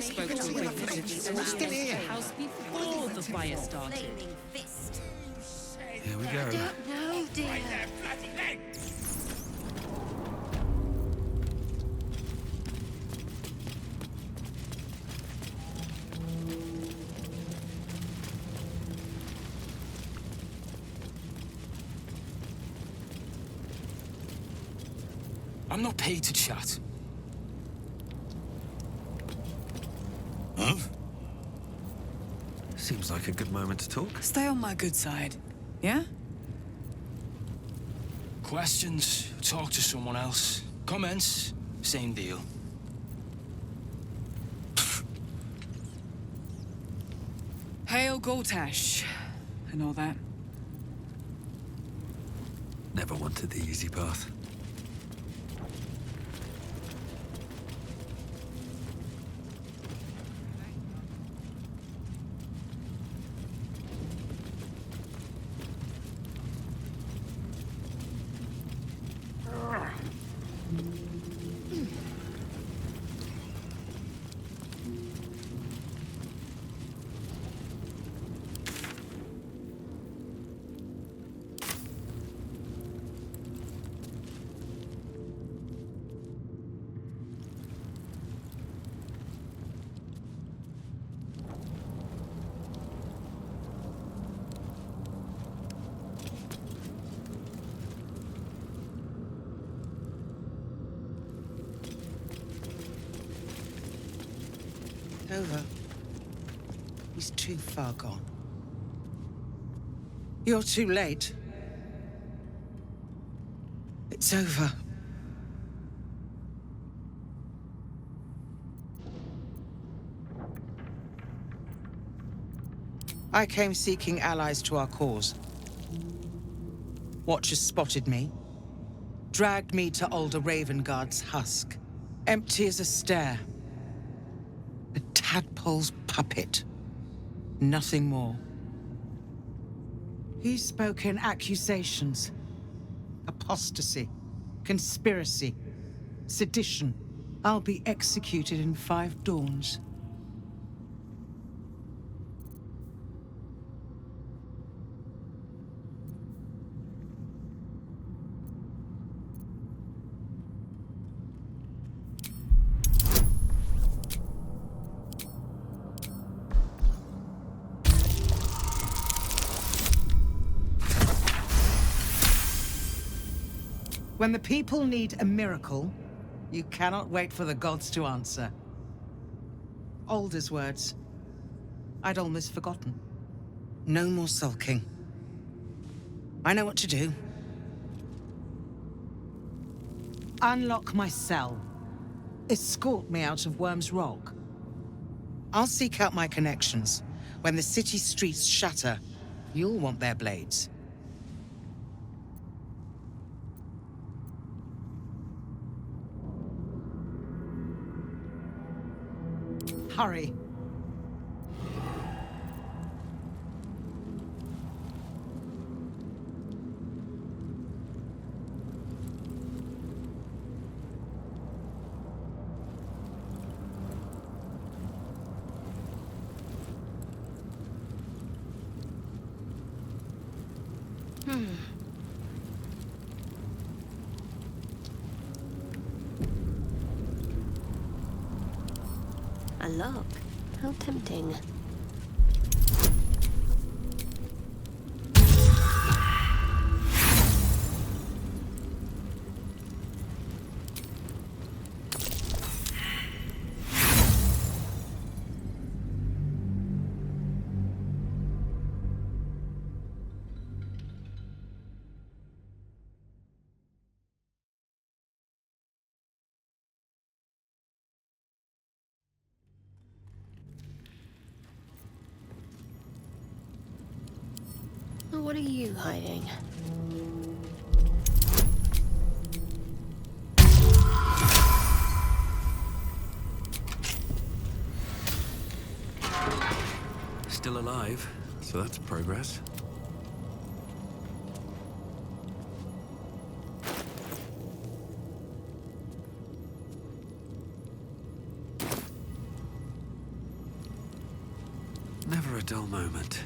spoke to a representative We're still here. of the house before the fire started. Here we go. No, dear. I'm not paid to chat. Huh? Seems like a good moment to talk. Stay on my good side, yeah? Questions, talk to someone else. Comments, same deal. Hail Gortash, and all that. Never wanted the easy path. Over. He's too far gone. You're too late. It's over. I came seeking allies to our cause. Watchers spotted me, dragged me to Older Ravengard's husk, empty as a stare. A tadpole's puppet. Nothing more. He spoke in accusations. Apostasy. Conspiracy. Sedition. I'll be executed in 5 dawns. When the people need a miracle, you cannot wait for the gods to answer. Alder's words. I'd almost forgotten. No more sulking. I know what to do. Unlock my cell. Escort me out of Worm's Rock. I'll seek out my connections. When the city streets shatter, you'll want their blades. Hurry. A lock. How tempting. What are you hiding? Still alive, so that's progress. Never a dull moment.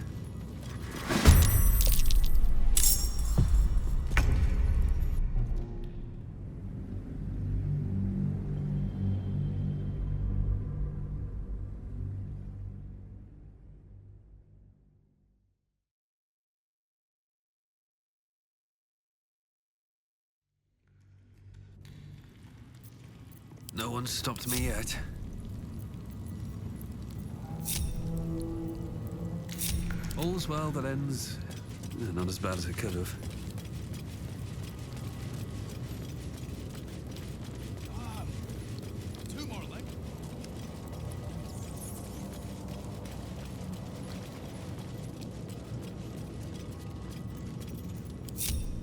No one's stopped me yet. All's well that ends... not as bad as it could have. Two more legs.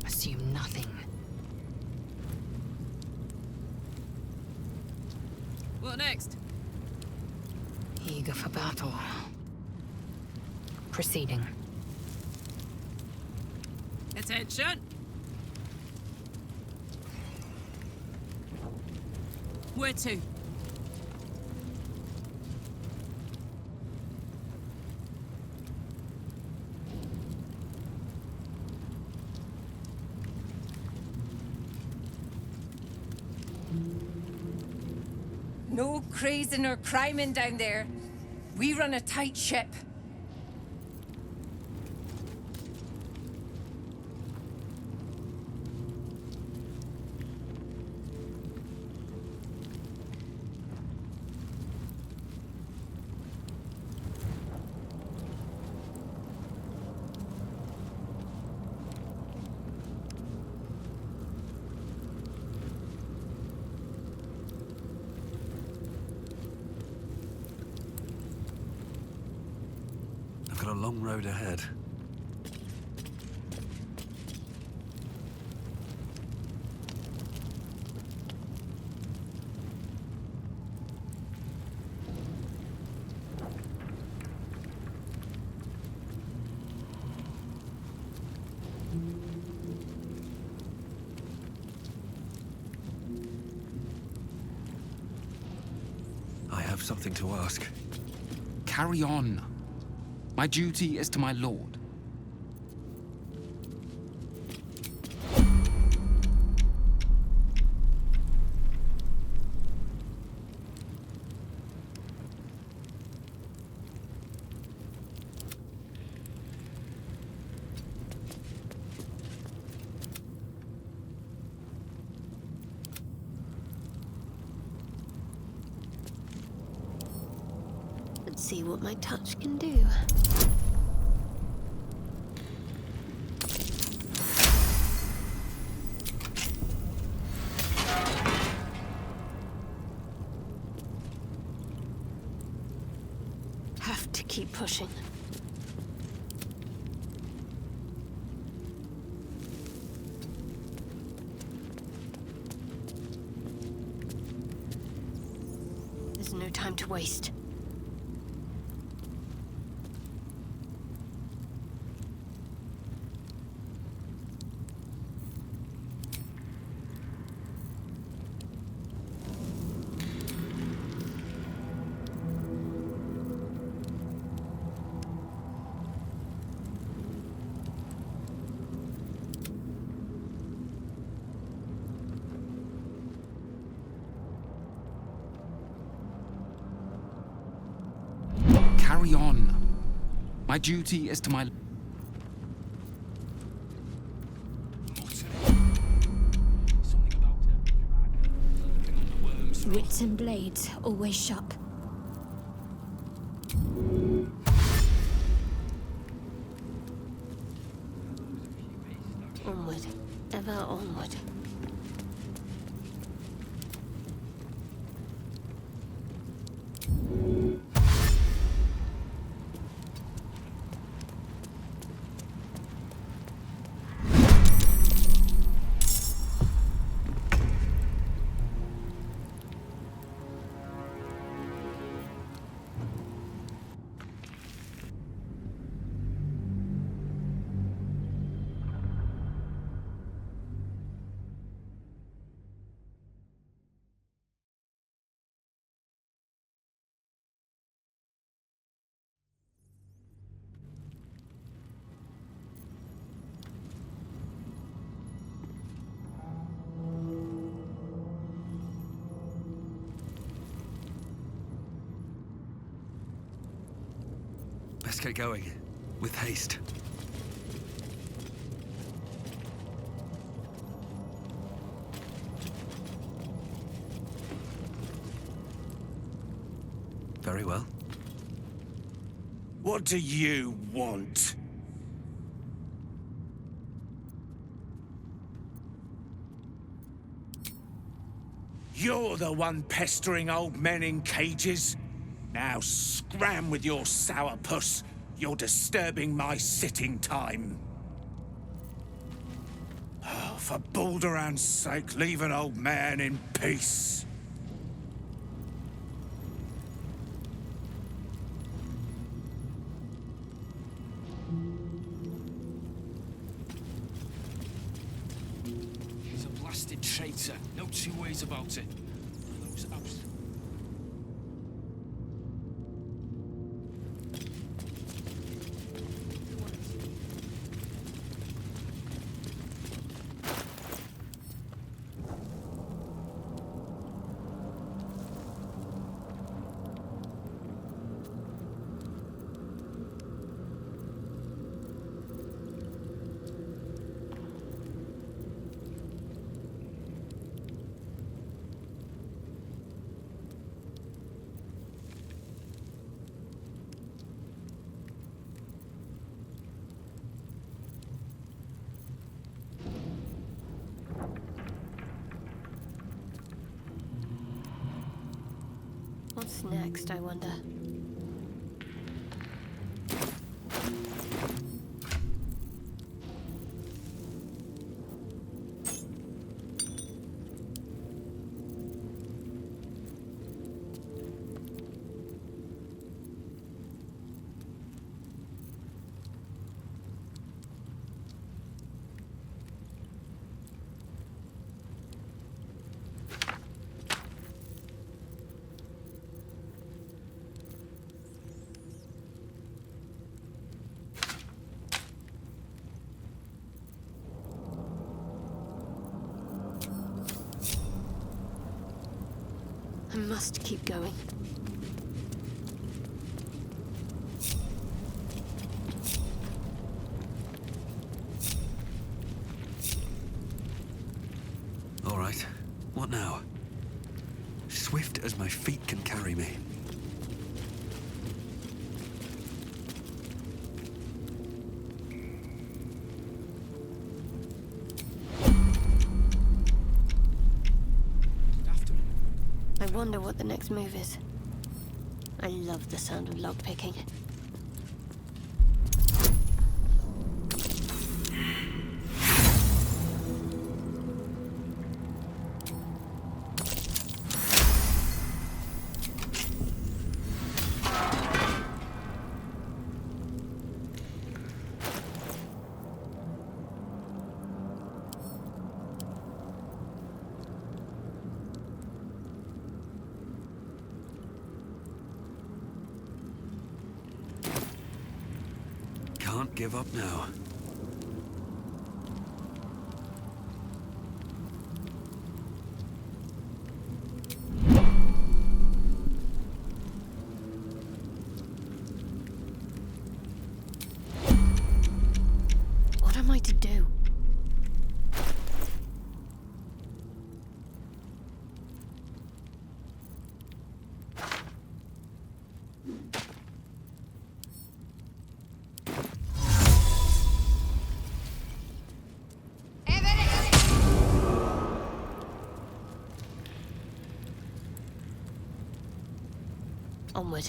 Assume nothing. What next? Eager for battle. Proceeding. Attention! Where to? No crazing or criming down there. We run a tight ship. I've got a long road ahead. I have something to ask. Carry on. My duty is to my lord. Let's see what my touch can do. Have to keep pushing. There's no time to waste. Carry on. My duty is to my... Wits and blades, always sharp. Onward, ever onward. get going. With haste. Very well. What do you want? You're the one pestering old men in cages? Now scram with your sourpuss. You're disturbing my sitting time. Oh, for Baldur's sake, leave an old man in peace. He's a blasted traitor. No two ways about it. One of those What's next, I wonder? I must keep going. All right. What now? Swift as my feet can carry me. I wonder what the next move is. I love the sound of lockpicking. Can't give up now. What am I to do? Onward.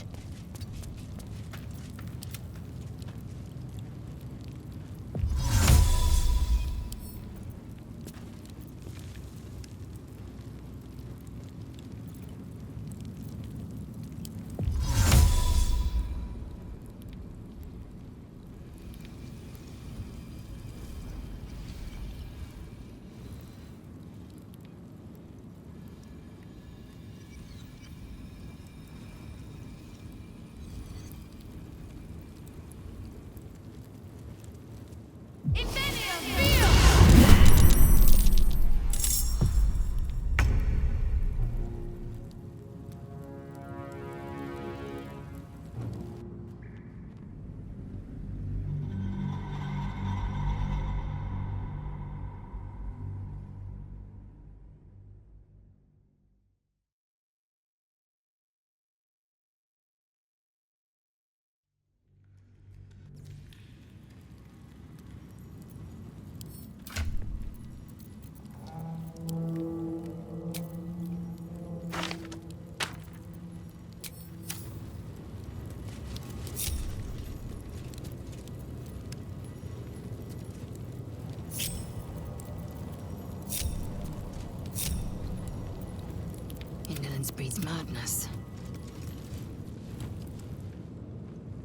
madness.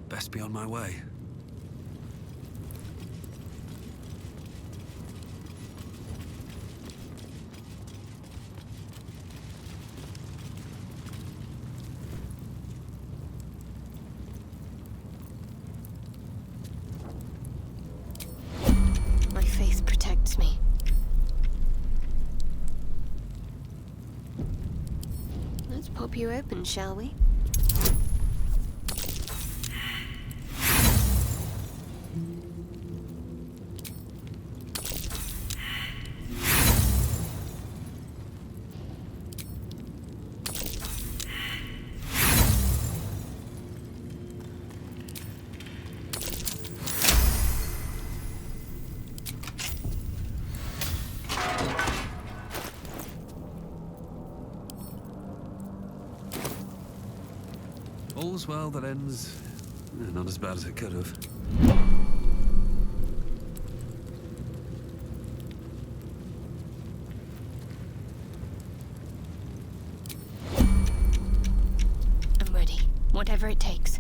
Best be on my way. My faith protects me. Let's pop you open, shall we? All's well that ends... not as bad as it could have. I'm ready. Whatever it takes.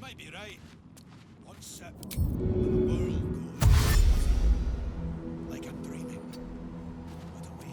Might be right. One sip, and the world goes like I'm dreaming, but awake.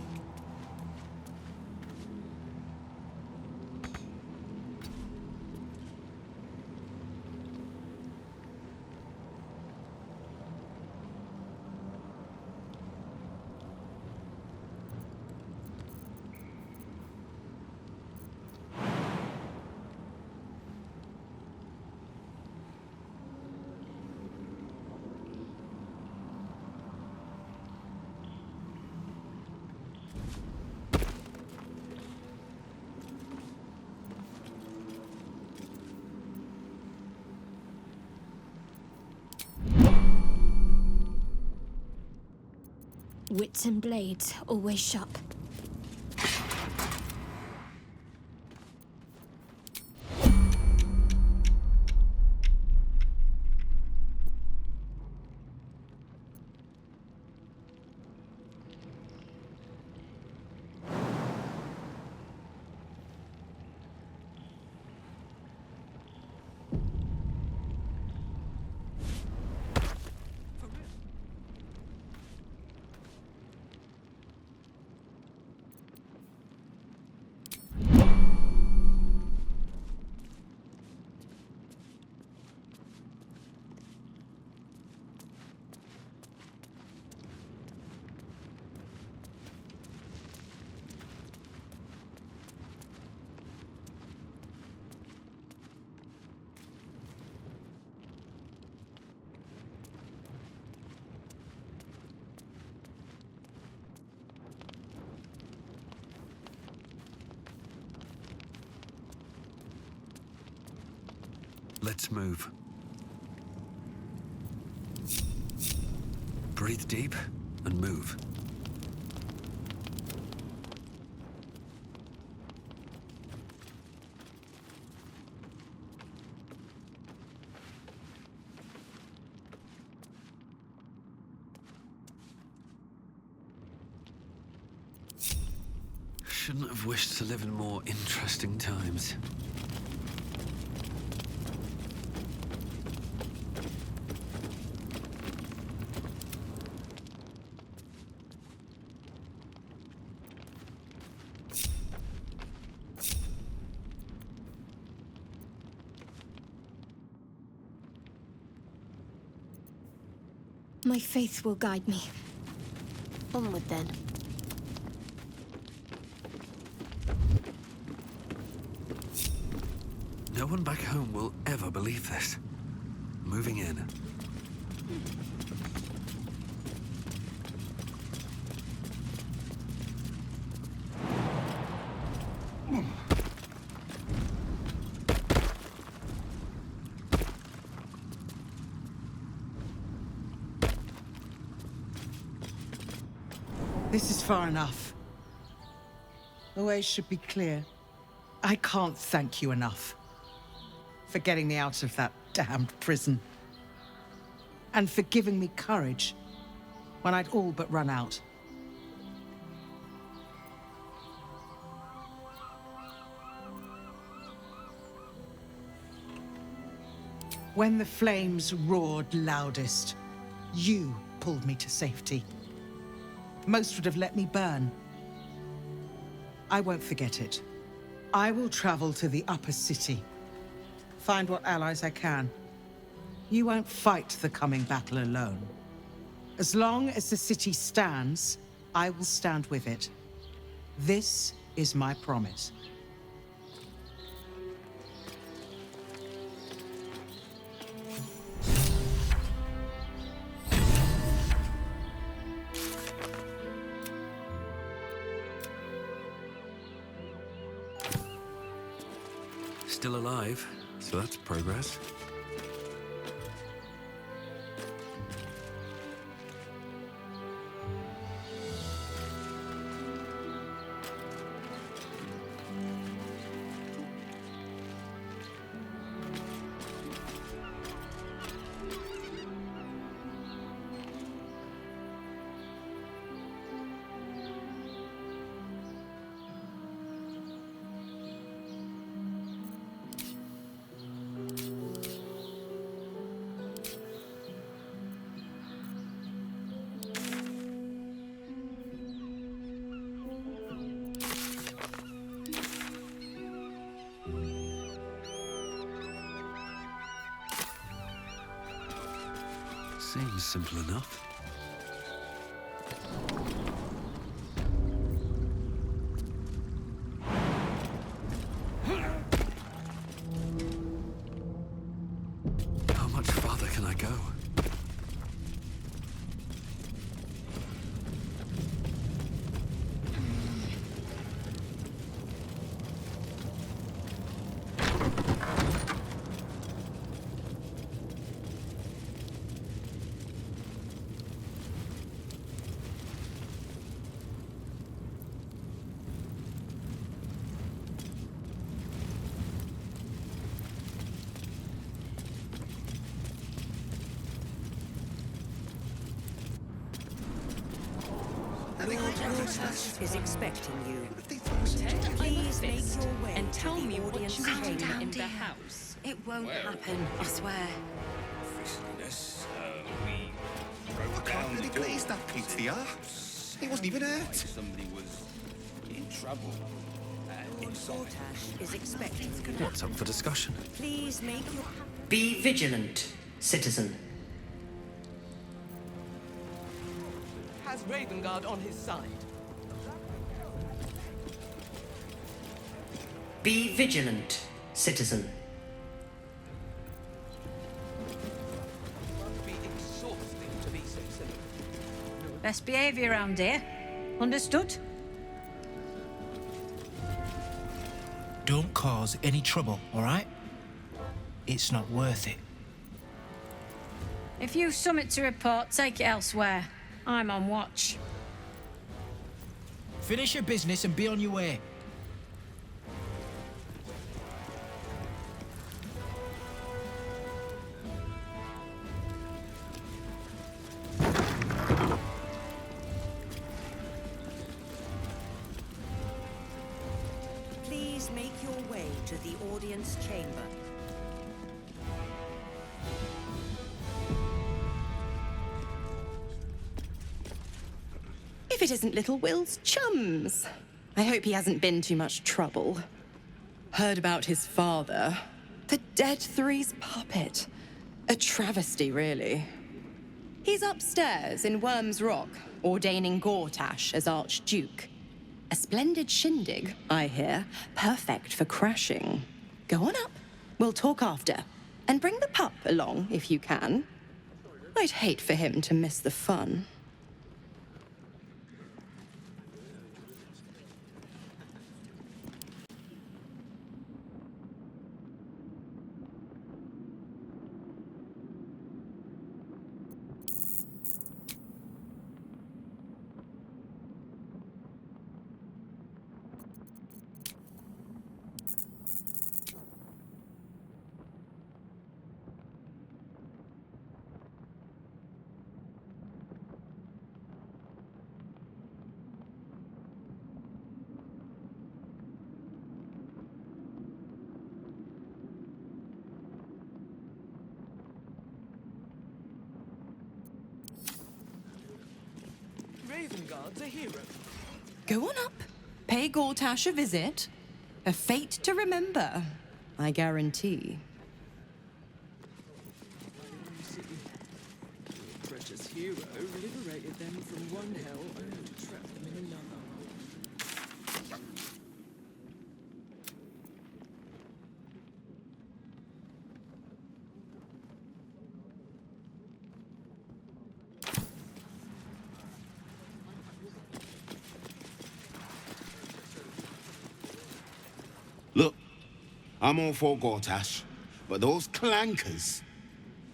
Wits and blades, always sharp. Let's move. Breathe deep and move. Shouldn't have wished to live in more interesting times. My faith will guide me. Onward then. No one back home will ever believe this. Moving in. This is far enough. The way should be clear. I can't thank you enough for getting me out of that damned prison. And for giving me courage when I'd all but run out. When the flames roared loudest, you pulled me to safety. Most would have let me burn. I won't forget it. I will travel to the upper city. Find what allies I can. You won't fight the coming battle alone. As long as the city stands, I will stand with it. This is my promise. Still alive, so that's progress. Seems simple enough. How much farther can I go? Is expecting you. Please make your way And tell to the me what audience you chamber. did in the house. It won't happen, I swear. Officialness, we broke I down can't really the door. place that PTR. He wasn't even Like hurt. somebody was in trouble. Inside. Sortash is expecting you. What's up for discussion? Please make your... Be vigilant, citizen. Has Ravengard on his side. Be vigilant, citizen. Must be exhausting to be so silly. Best behavior around here. Understood? Don't cause any trouble, all right? It's not worth it. If you've summit to report, take it elsewhere. I'm on watch. Finish your business and be on your way. to the audience chamber. If it isn't little Will's chums. I hope he hasn't been too much trouble. Heard about his father. The Dead Three's puppet. A travesty, really. He's upstairs in Worm's Rock, ordaining Gortash as Archduke. A splendid shindig, I hear. Perfect for crashing. Go on up. We'll talk after. And bring the pup along, if you can. I'd hate for him to miss the fun. Ravengard's a hero. Go on up. Pay Gortash a visit. A fate to remember, I guarantee. Precious hero liberated them from one hell only to trap them in another. Look, I'm all for Gortash, but those clankers,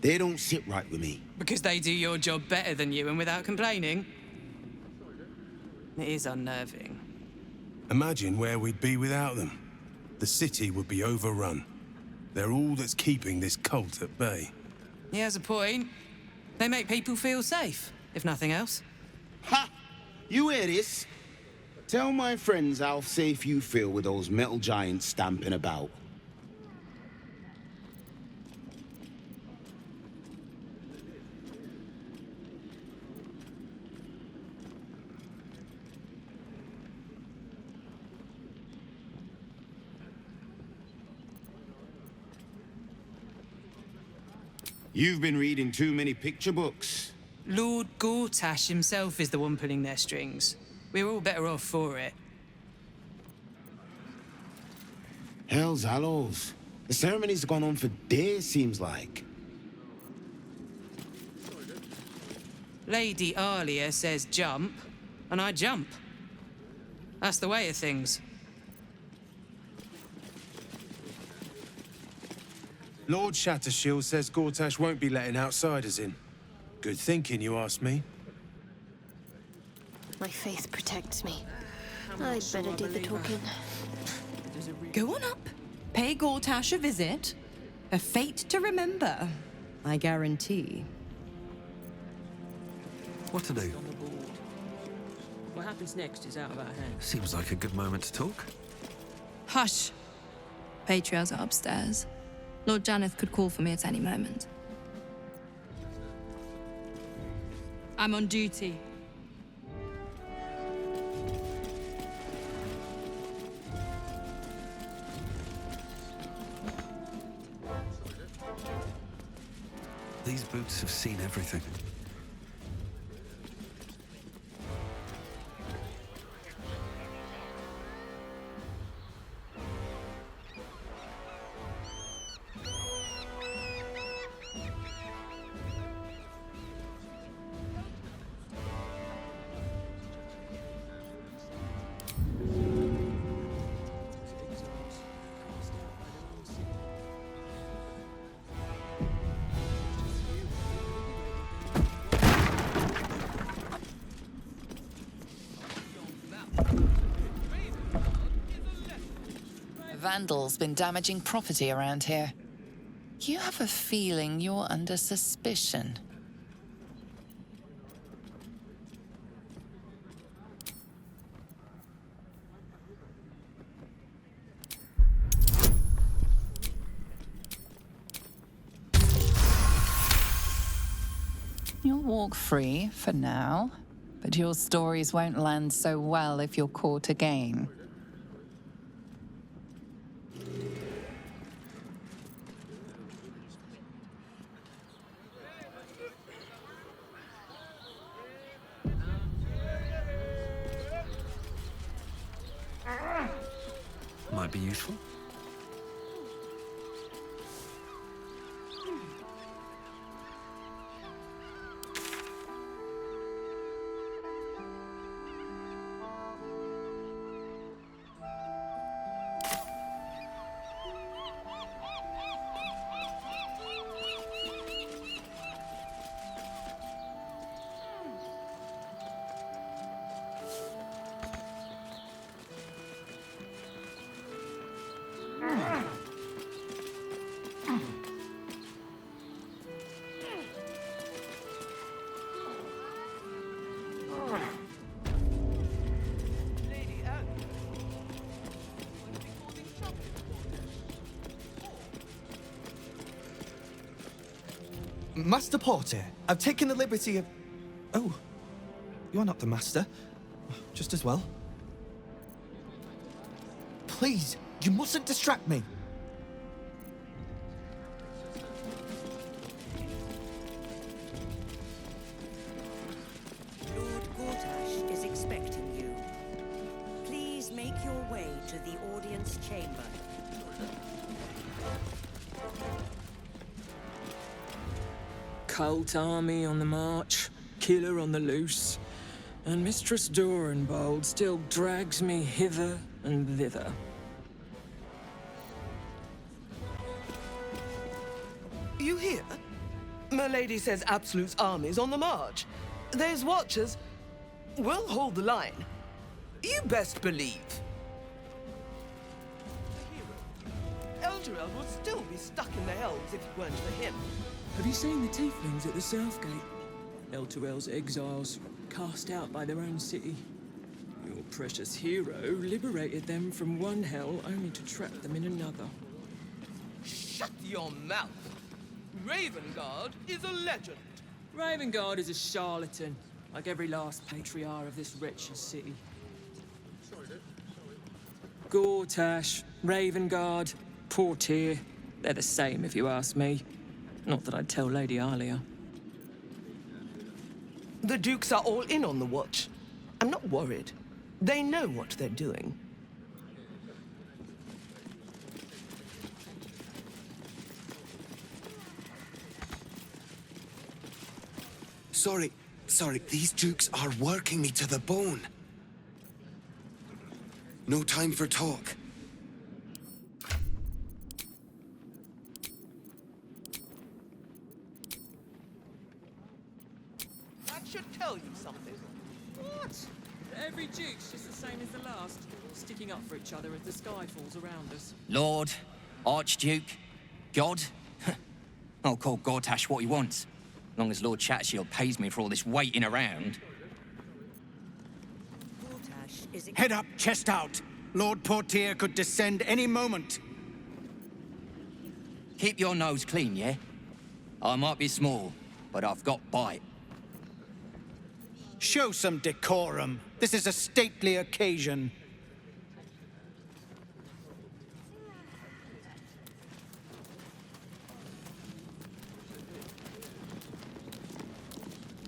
they don't sit right with me. Because they do your job better than you and without complaining. It is unnerving. Imagine where we'd be without them. The city would be overrun. They're all that's keeping this cult at bay. He has a point. They make people feel safe, if nothing else. Ha! You hear this? Tell my friends how safe you feel with those metal giants stamping about. You've been reading too many picture books. Lord Gortash himself is the one pulling their strings. We're all better off for it. Hell's Hallows. The ceremony's gone on for days, seems like. Lady Alia says jump, and I jump. That's the way of things. Lord Shattershield says Gortash won't be letting outsiders in. Good thinking, you ask me. My faith protects me. I'd better do the talking. Go on up. Pay Gortash a visit. A fate to remember, I guarantee. What to do? What happens next is out of our hands. Seems like a good moment to talk. Hush. Patriarchs are upstairs. Lord Janeth could call for me at any moment. I'm on duty. These boots have seen everything. Vandals been damaging property around here. You have a feeling you're under suspicion. You'll walk free for now, but your stories won't land so well if you're caught again. Might be useful. Master Porter, I've taken the liberty of... Oh, you're not the master. Just as well. Please, you mustn't distract me. Lord Gortash is expecting you. Please make your way to the audience chamber. Cult army on the march, killer on the loose, and Mistress Dorenbold still drags me hither and thither. You hear? My lady says Absolute's army's on the march. There's watchers. We'll hold the line. You best believe. Eldorel would still be stuck in the helms if it weren't for him. Have you seen the tieflings at the south gate? Elturel's exiles, cast out by their own city. Your precious hero liberated them from one hell only to trap them in another. Shut your mouth! Ravengard is a legend. Ravengard is a charlatan, like every last patriarch of this wretched city. Gortash, Ravengard, Portier, they're the same if you ask me. Not that I'd tell Lady Alia. The Dukes are all in on the watch. I'm not worried. They know what they're doing. Sorry, these Dukes are working me to the bone. No time for talk. That should tell you something. What? Every Duke's just the same as the last, sticking up for each other as the sky falls around us. Lord, Archduke, God. I'll call Gortash what he wants, as long as Lord Chatshield pays me for all this waiting around. Head up, chest out. Lord Portier could descend any moment. Keep your nose clean, yeah? I might be small, but I've got bite. Show some decorum. This is a stately occasion.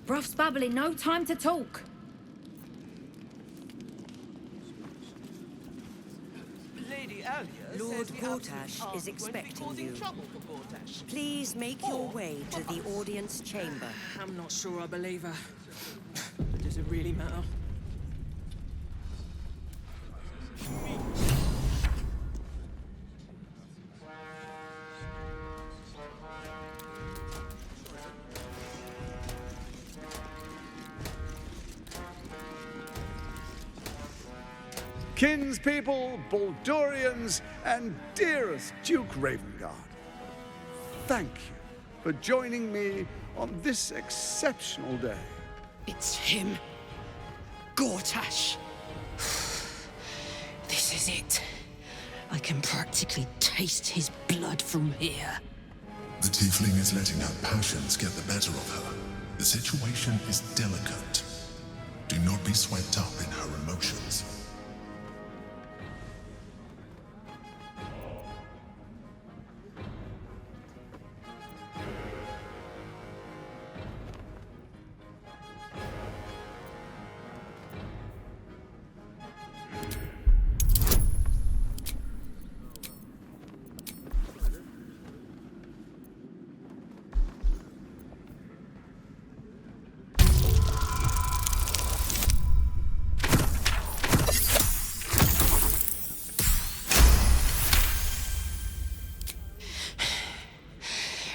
Broth's bubbling, no time to talk. Lady Alia Lord says the Gortash Absolute is army won't be expecting causing you. trouble for Gortash. Please make your way to the audience chamber. I'm not sure I believe her. But does it really matter? Kinspeople, Baldurians, and dearest Duke Ravengard, thank you for joining me on this exceptional day. It's him. Gortash. This is it. I can practically taste his blood from here. The tiefling is letting her passions get the better of her. The situation is delicate. Do not be swept up in her emotions.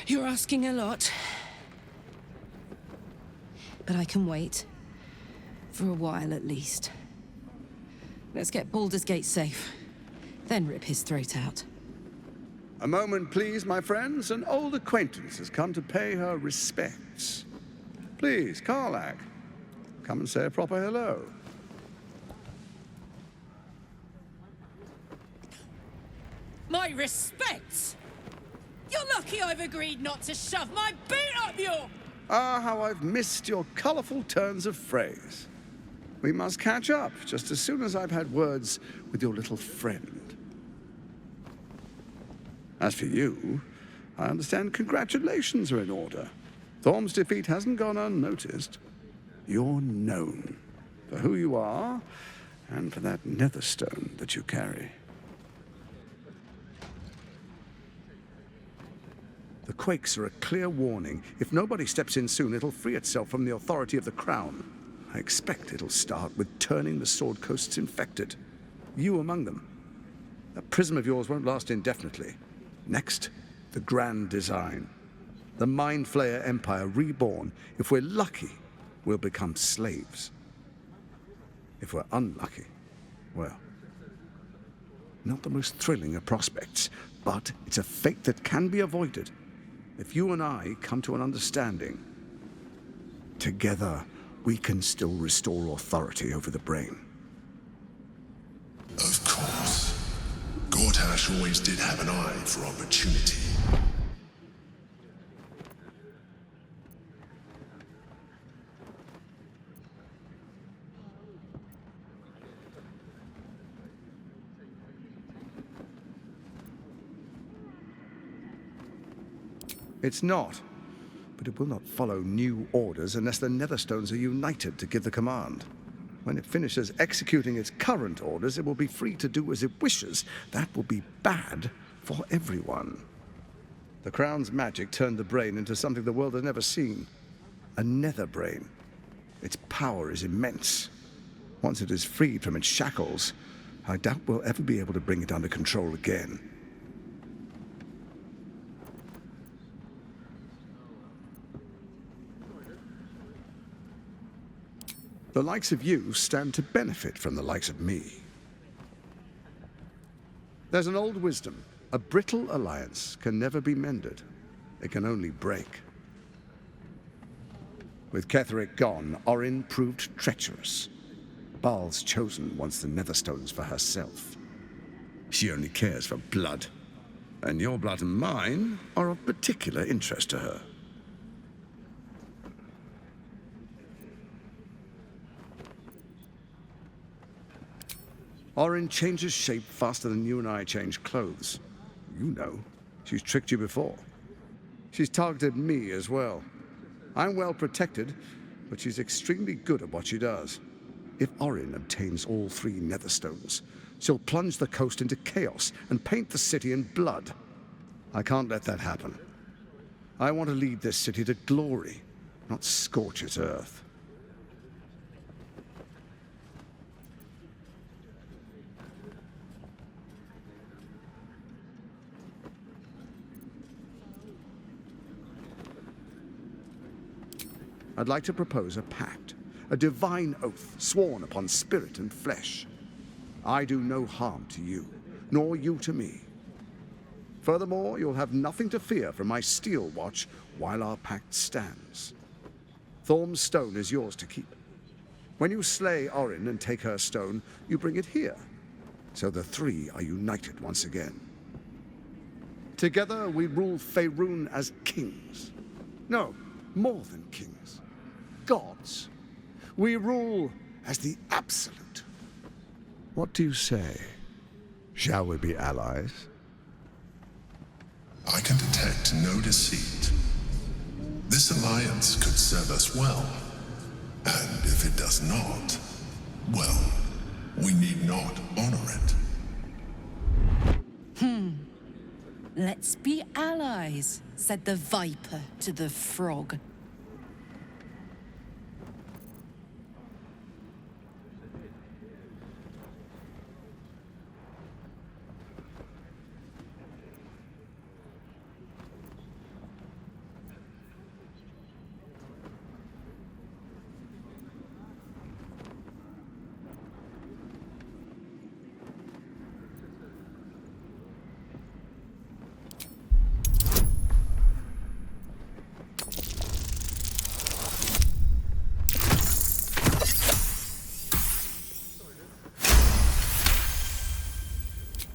You're asking a lot. But I can wait. For a while, at least. Let's get Baldur's Gate safe. Then rip his throat out. A moment, please, my friends. An old acquaintance has come to pay her respects. Please, Karlach, come and say a proper hello. My respects! You're lucky I've agreed not to shove my boot up your... Ah, how I've missed your colourful turns of phrase. We must catch up just as soon as I've had words with your little friend. As for you, I understand congratulations are in order. Thorm's defeat hasn't gone unnoticed. You're known for who you are and for that netherstone that you carry. The quakes are a clear warning. If nobody steps in soon, it'll free itself from the authority of the Crown. I expect it'll start with turning the Sword Coasts infected. You among them. That prism of yours won't last indefinitely. Next, the grand design. The Mind Flayer Empire reborn. If we're lucky, we'll become slaves. If we're unlucky, well, not the most thrilling of prospects, but it's a fate that can be avoided. If you and I come to an understanding, together we can still restore authority over the brain. Of course. Gortash always did have an eye for opportunity. It's not, but it will not follow new orders unless the Netherstones are united to give the command. When it finishes executing its current orders, it will be free to do as it wishes. That will be bad for everyone. The Crown's magic turned the brain into something the world has never seen. A nether brain. Its power is immense. Once it is freed from its shackles, I doubt we'll ever be able to bring it under control again. The likes of you stand to benefit from the likes of me. There's an old wisdom. A brittle alliance can never be mended. It can only break. With Ketheric gone, Orin proved treacherous. Baal's chosen wants the Netherstones for herself. She only cares for blood. And your blood and mine are of particular interest to her. Orin changes shape faster than you and I change clothes. You know, she's tricked you before. She's targeted me as well. I'm well protected, but she's extremely good at what she does. If Orin obtains all 3 Netherstones, she'll plunge the coast into chaos and paint the city in blood. I can't let that happen. I want to lead this city to glory, not scorch its earth. I'd like to propose a pact, a divine oath sworn upon spirit and flesh. I do no harm to you, nor you to me. Furthermore, you'll have nothing to fear from my steel watch while our pact stands. Thorm's stone is yours to keep. When you slay Orin and take her stone, you bring it here, so the 3 are united once again. Together we rule Faerun as kings. No, more than kings. gods. We rule as the Absolute. What do you say? Shall we be allies? I can detect no deceit. This alliance could serve us well. And if it does not, well, we need not honor it. Let's be allies, said the viper to the frog.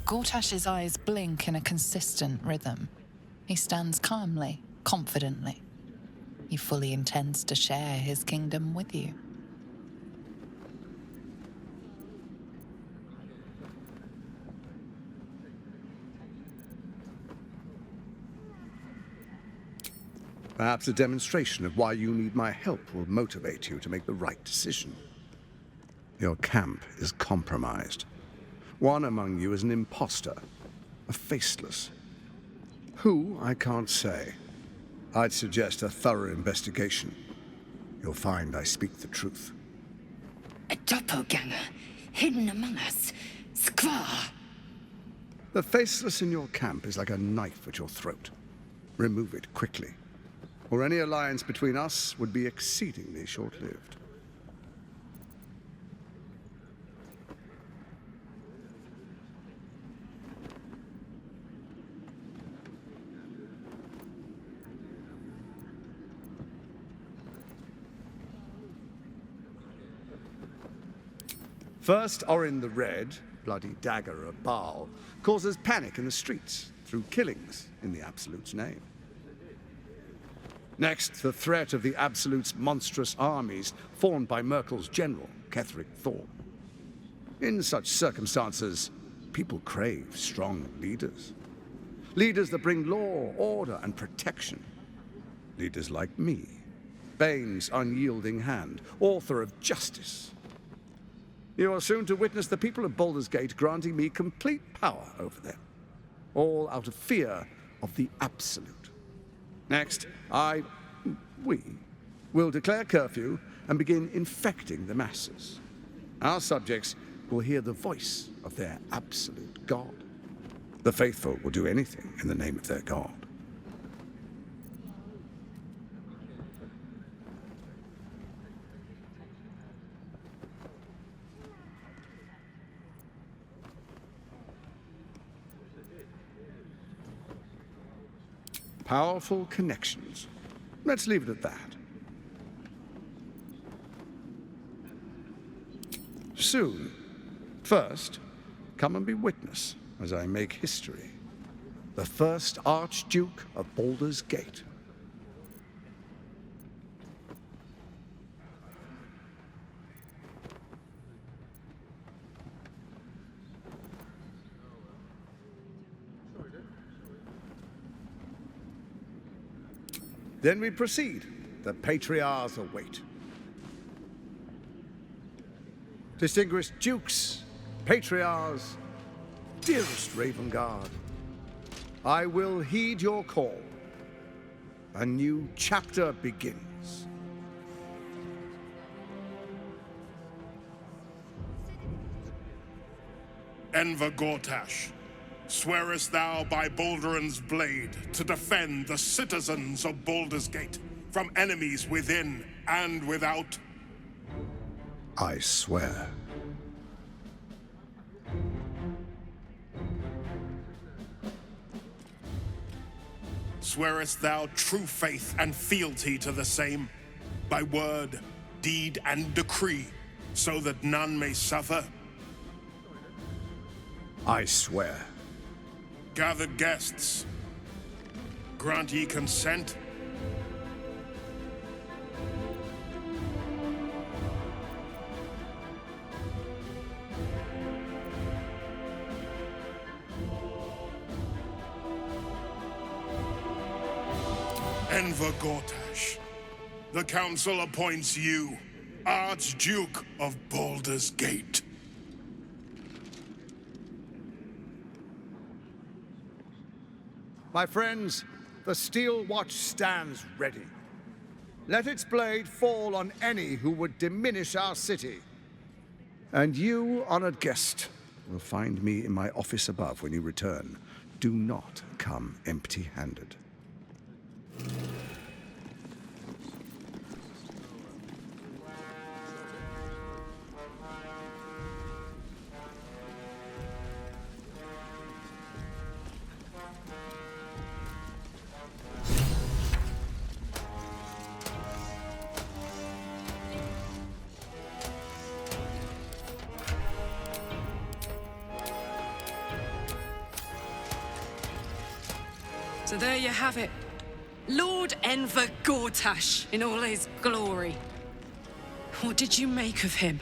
Gortash's eyes blink in a consistent rhythm. He stands calmly, confidently. He fully intends to share his kingdom with you. Perhaps a demonstration of why you need my help will motivate you to make the right decision. Your camp is compromised. One among you is an imposter, a faceless. Who, I can't say. I'd suggest a thorough investigation. You'll find I speak the truth. A doppelganger, hidden among us. Squaw! The faceless in your camp is like a knife at your throat. Remove it quickly, or any alliance between us would be exceedingly short-lived. First, Orin the Red, bloody dagger of Baal, causes panic in the streets through killings in the Absolute's name. Next, the threat of the Absolute's monstrous armies formed by Merkel's general, Ketheric Thorn. In such circumstances, people crave strong leaders. Leaders that bring law, order, and protection. Leaders like me, Bane's unyielding hand, author of justice. You are soon to witness the people of Baldur's Gate granting me complete power over them, all out of fear of the Absolute. Next, we will declare curfew and begin infecting the masses. Our subjects will hear the voice of their absolute God. The faithful will do anything in the name of their God. Powerful connections. Let's leave it at that. Soon. First, come and be witness as I make history. The first Archduke of Baldur's Gate. Then we proceed. The Patriarchs await. Distinguished Dukes, Patriarchs, dearest Ravengard, I will heed your call. A new chapter begins. Enver Gortash, swearest thou by Balduran's blade to defend the citizens of Baldur's Gate from enemies within and without? I swear. Swearest thou true faith and fealty to the same, by word, deed, and decree, so that none may suffer? I swear. Gathered guests, grant ye consent? Enver Gortash, the Council appoints you Archduke of Baldur's Gate. My friends, the Steel Watch stands ready. Let its blade fall on any who would diminish our city. And you, honored guest, will find me in my office above when you return. Do not come empty-handed. So there you have it. Lord Enver Gortash in all his glory. What did you make of him?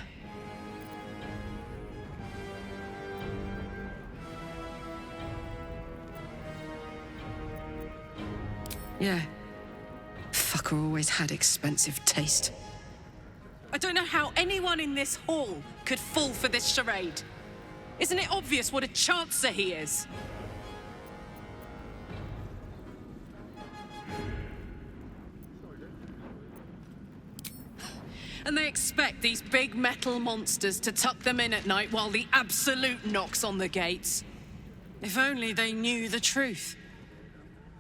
Yeah. Fucker always had expensive taste. I don't know how anyone in this hall could fall for this charade. Isn't it obvious what a chancer he is? And they expect these big metal monsters to tuck them in at night while the Absolute knocks on the gates. If only they knew the truth.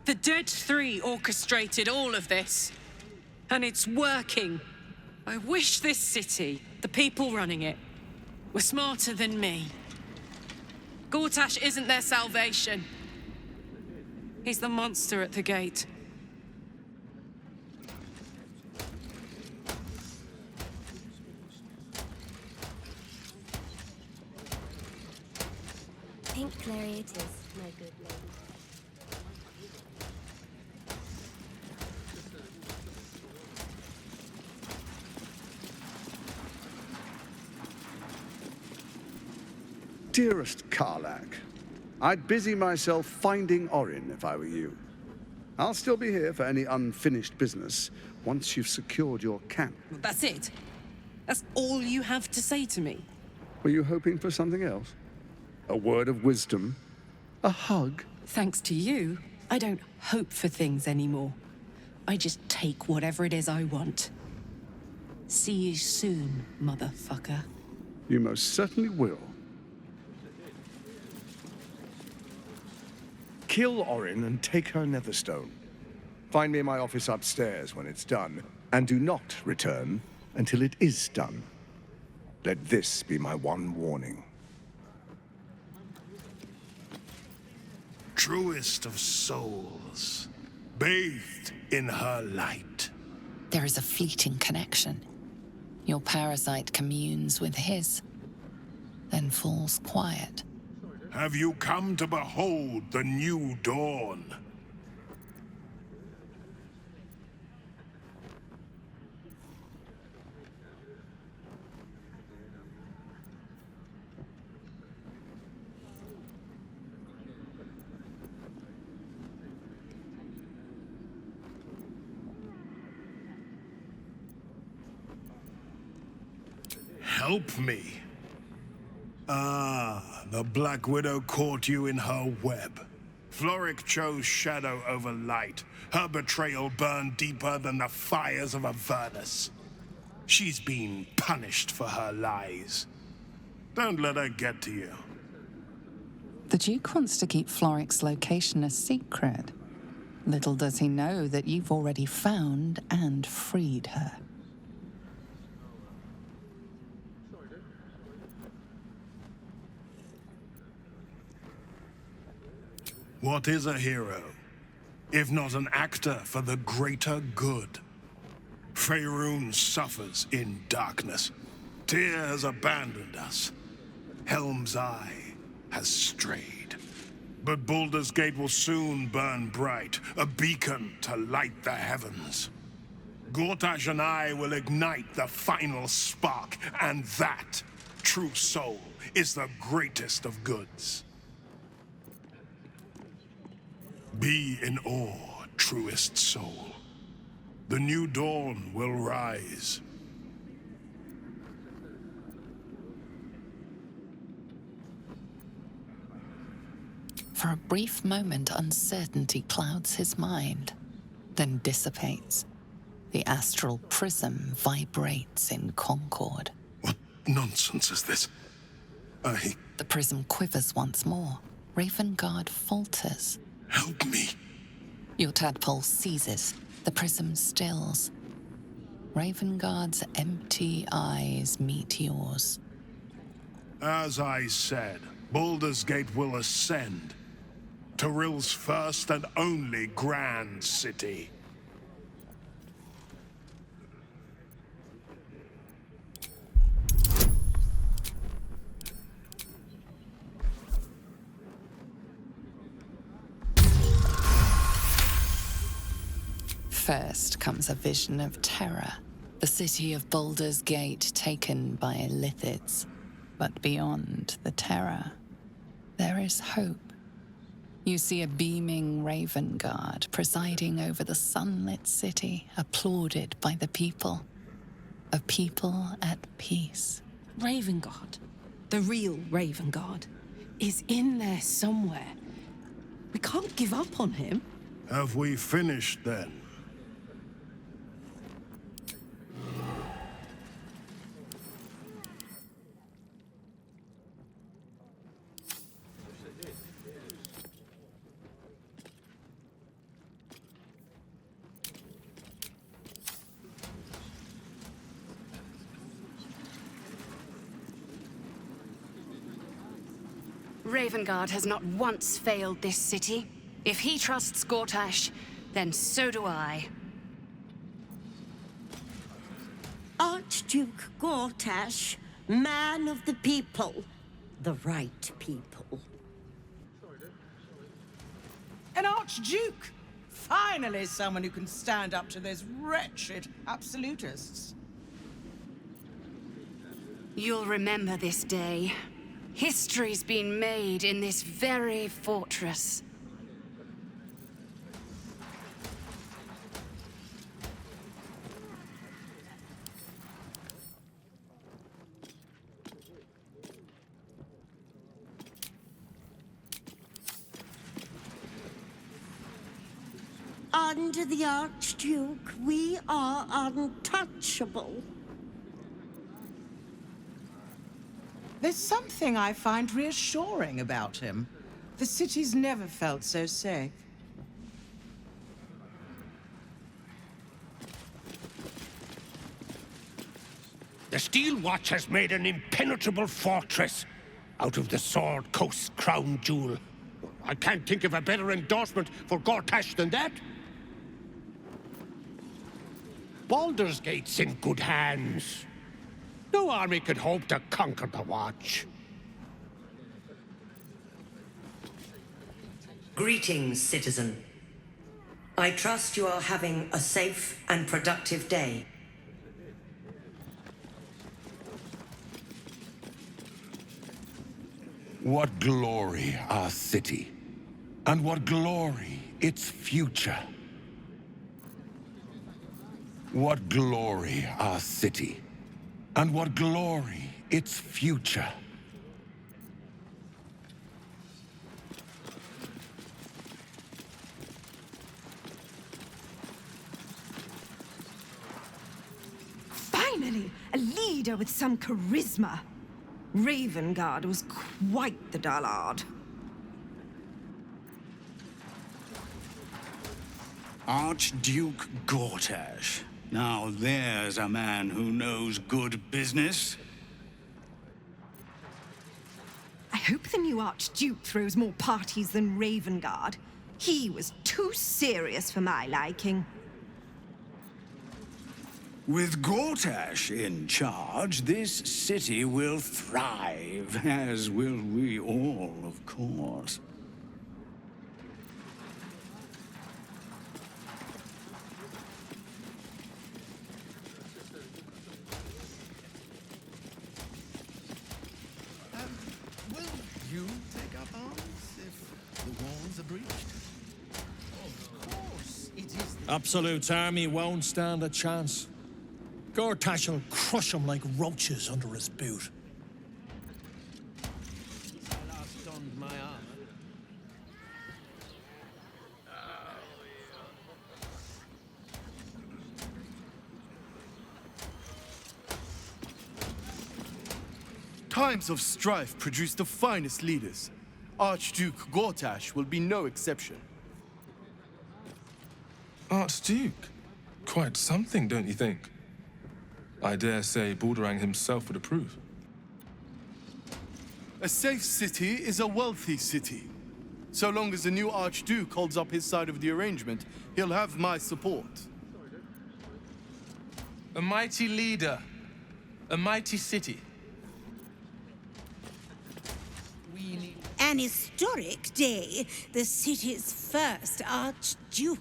The Dead Three orchestrated all of this. And it's working. I wish this city, the people running it, were smarter than me. Gortash isn't their salvation. He's the monster at the gate. Pink Clary it is, my good lady. Dearest Karlak, I'd busy myself finding Orin if I were you. I'll still be here for any unfinished business once you've secured your camp. That's it? That's all you have to say to me? Were you hoping for something else? A word of wisdom? A hug? Thanks to you, I don't hope for things anymore. I just take whatever it is I want. See you soon, motherfucker. You most certainly will. Kill Orin and take her Netherstone. Find me in my office upstairs when it's done, and do not return until it is done. Let this be my one warning. Truest of souls, bathed in her light. There is a fleeting connection. Your parasite communes with his, then falls quiet. Have you come to behold the new dawn? Help me. Ah, the Black Widow caught you in her web. Floric chose shadow over light. Her betrayal burned deeper than the fires of Avernus. She's been punished for her lies. Don't let her get to you. The Duke wants to keep Floric's location a secret. Little does he know that you've already found and freed her. What is a hero, if not an actor for the greater good? Faerun suffers in darkness. Tyr has abandoned us. Helm's Eye has strayed. But Baldur's Gate will soon burn bright, a beacon to light the heavens. Gortash and I will ignite the final spark, and that, true soul, is the greatest of goods. Be in awe, truest soul. The new dawn will rise. For a brief moment, uncertainty clouds his mind, then dissipates. The astral prism vibrates in concord. What nonsense is this? The prism quivers once more. Ravengard falters. Help me. Your tadpole seizes. The prism stills. Ravengard's empty eyes meet yours. As I said, Baldur's Gate will ascend. Tyrill's first and only grand city. First comes a vision of terror. The city of Baldur's Gate taken by Lithids. But beyond the terror, there is hope. You see a beaming Ravengard presiding over the sunlit city, applauded by the people. A people at peace. Ravengard, the real Ravengard, is in there somewhere. We can't give up on him. Have we finished then? Ravengard has not once failed this city. If he trusts Gortash, then so do I. Archduke Gortash, man of the people. The right people. An Archduke! Finally someone who can stand up to those wretched absolutists. You'll remember this day. History's been made in this very fortress. Under the Archduke, we are untouchable. There's something I find reassuring about him. The city's never felt so safe. The Steel Watch has made an impenetrable fortress out of the Sword Coast's crown jewel. I can't think of a better endorsement for Gortash than that. Baldur's Gate's in good hands. No army could hope to conquer the Watch. Greetings, citizen. I trust you are having a safe and productive day. What glory our city, and what glory its future. What glory our city, and what glory its future. Finally, a leader with some charisma. Ravengard was quite the dullard. Archduke Gortash. Now there's a man who knows good business. I hope the new Archduke throws more parties than Ravengard. He was too serious for my liking. With Gortash in charge, this city will thrive, as will we all, of course. Will you take up arms if the walls are breached? Of course, it is the Absolute's army won't stand a chance. Gortash will crush them like roaches under his boot. I last donned my armor. Times of strife produce the finest leaders. Archduke Gortash will be no exception. Archduke? Quite something, don't you think? I dare say Baldur himself would approve. A safe city is a wealthy city. So long as the new Archduke holds up his side of the arrangement, he'll have my support. A mighty leader. A mighty city. An historic day, the city's first Archduke.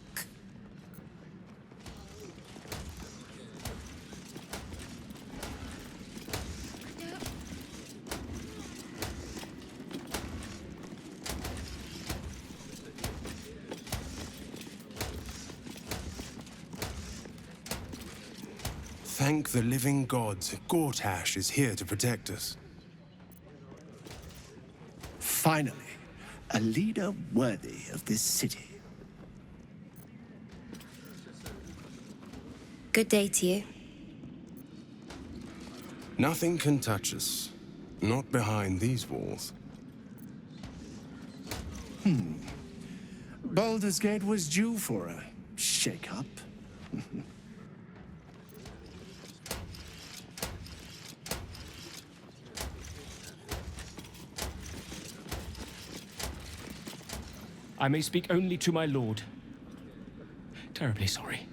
Thank the living gods, Gortash is here to protect us. Finally, a leader worthy of this city. Good day to you. Nothing can touch us. Not behind these walls. Baldur's Gate was due for a shake-up. I may speak only to my lord. Terribly sorry.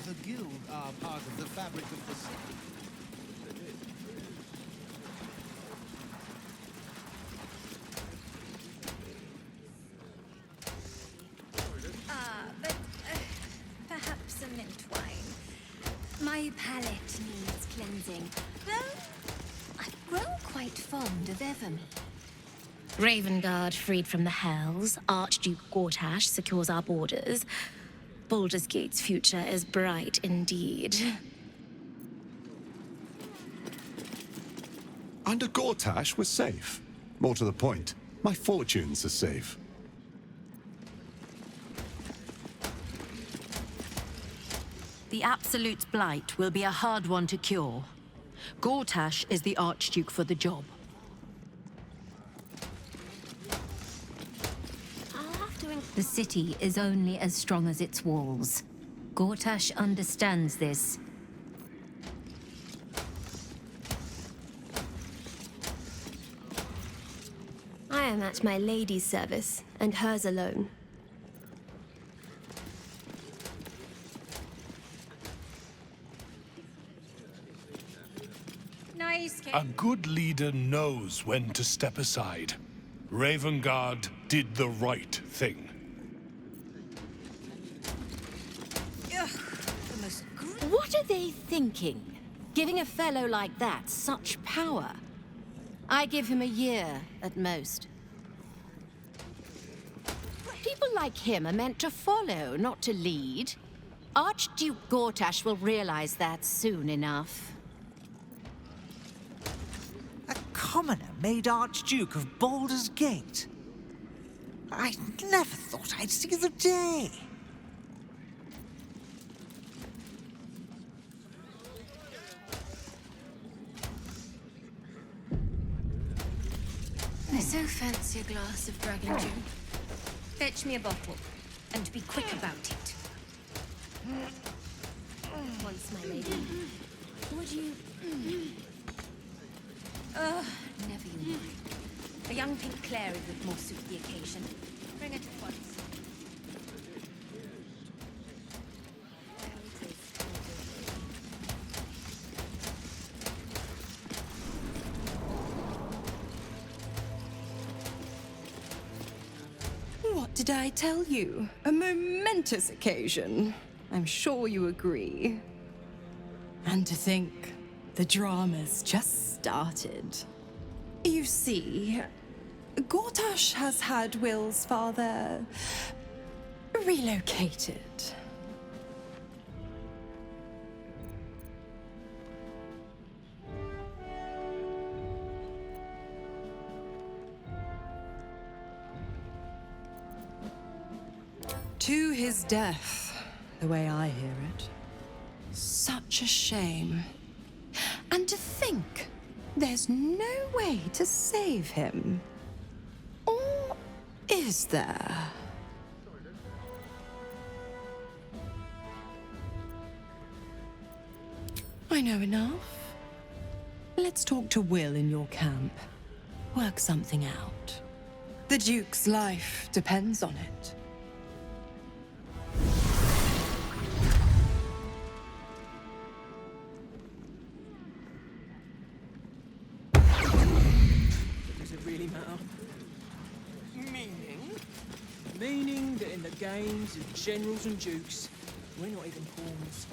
The guild are part of the fabric of the city. But perhaps a mint wine. My palate needs cleansing. Though I've grown quite fond of Evermead. Ravengard freed from the Hells, Archduke Gortash secures our borders. Baldur's Gate's future is bright indeed. Under Gortash, we're safe. More to the point, my fortunes are safe. The Absolute's blight will be a hard one to cure. Gortash is the Archduke for the job. The city is only as strong as its walls. Gortash understands this. I am at my lady's service, and hers alone. Nice. A good leader knows when to step aside. Ravengard did the right thing. What are they thinking? Giving a fellow like that such power? I give him a year, at most. People like him are meant to follow, not to lead. Archduke Gortash will realize that soon enough. A commoner made Archduke of Baldur's Gate. I never thought I'd see the day. I so fancy a glass of dragon dew. Fetch me a bottle, and be quick about it. Once, my lady. Would you... never you mind. A young pink clary would more suit the occasion. Bring it at once. What did I tell you? A momentous occasion. I'm sure you agree. And to think, the drama's just started. You see, Gortash has had Will's father relocated. To his death, the way I hear it. Such a shame. And to think there's no way to save him. Or is there? I know enough. Let's talk to Will in your camp. Work something out. The Duke's life depends on it. Does it really matter? Meaning? Meaning that in the games of generals and dukes, we're not even pawns.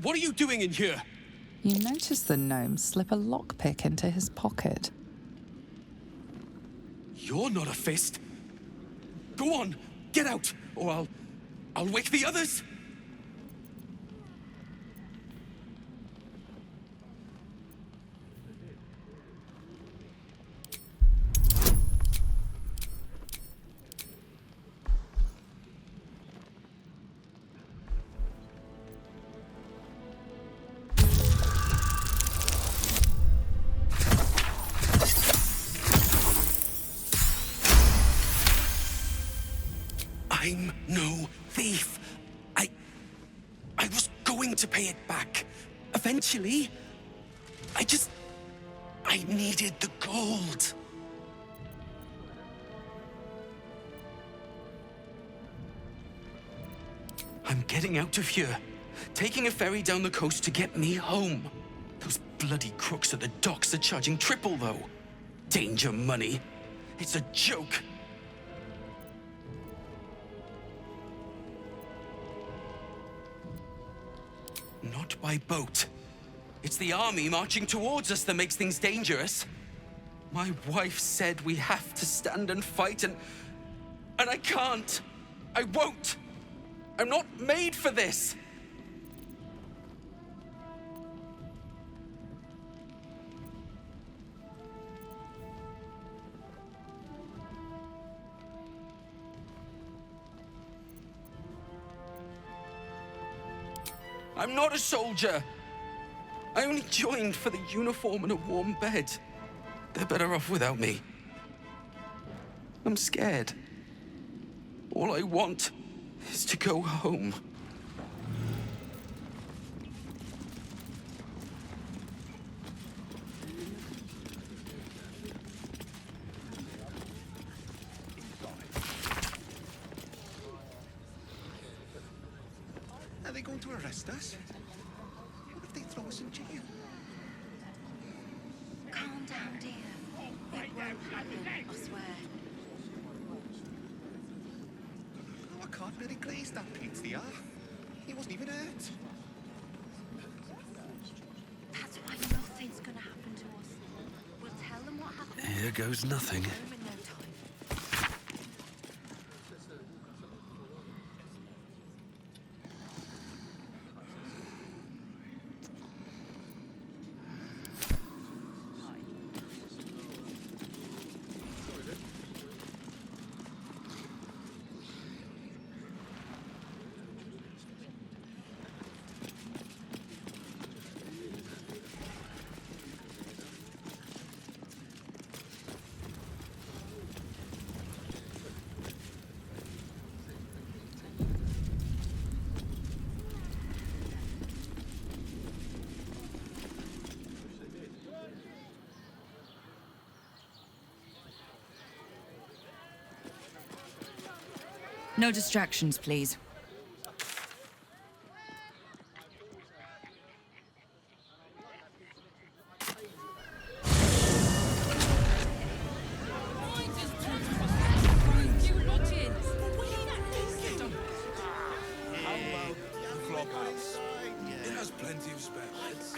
What are you doing in here? You notice the gnome slip a lockpick into his pocket. You're not a fist. Go on, get out, or I'll wake the others. I'm no thief. I was going to pay it back. Eventually. I needed the gold. I'm getting out of here. Taking a ferry down the coast to get me home. Those bloody crooks at the docks are charging triple, though. Danger money. It's a joke. Not by boat. It's the army marching towards us that makes things dangerous. My wife said we have to stand and fight, and I can't. I won't. I'm not made for this. I'm not a soldier. I only joined for the uniform and a warm bed. They're better off without me. I'm scared. All I want is to go home. Are they going to arrest us? What if they throw us in jail? Calm down, dear. It won't happen, I swear. No, I can't. ordinary grace, that Pete's the He wasn't even hurt. That's why nothing's gonna happen to us. We'll tell them what happened. Here goes nothing. Home in no time. No distractions, please. Clubhouse. It has plenty of spare beds.